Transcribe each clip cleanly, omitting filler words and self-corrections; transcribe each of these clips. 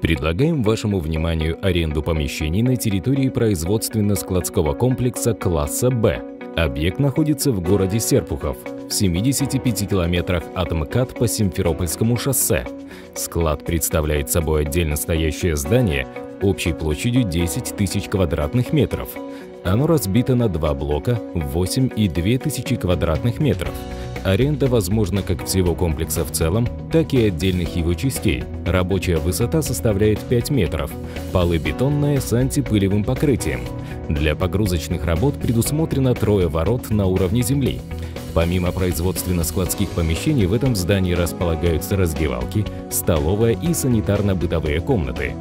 Предлагаем вашему вниманию аренду помещений на территории производственно-складского комплекса класса «Б». Объект находится в городе Серпухов, в 75 километрах от МКАД по Симферопольскому шоссе. Склад представляет собой отдельно стоящее здание общей площадью 10 тысяч квадратных метров. Оно разбито на два блока в 8,2 тысячи квадратных метров. Аренда возможна как всего комплекса в целом, так и отдельных его частей. Рабочая высота составляет 5 метров, полы бетонные с антипылевым покрытием. Для погрузочных работ предусмотрено 3 ворот на уровне земли. Помимо производственно-складских помещений в этом здании располагаются раздевалки, столовая и санитарно-бытовые комнаты.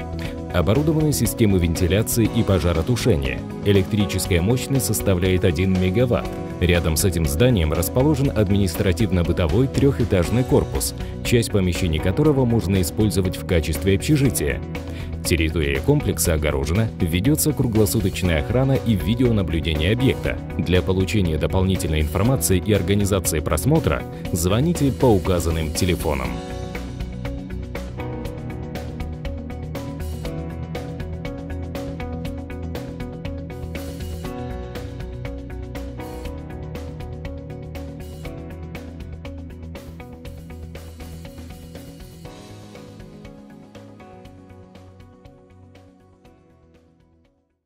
Оборудованы системы вентиляции и пожаротушения. Электрическая мощность составляет 1 мегаватт. Рядом с этим зданием расположен административно-бытовой трехэтажный корпус, часть помещений которого можно использовать в качестве общежития. Территория комплекса огорожена, ведется круглосуточная охрана и видеонаблюдение объекта. Для получения дополнительной информации и организации просмотра звоните по указанным телефонам.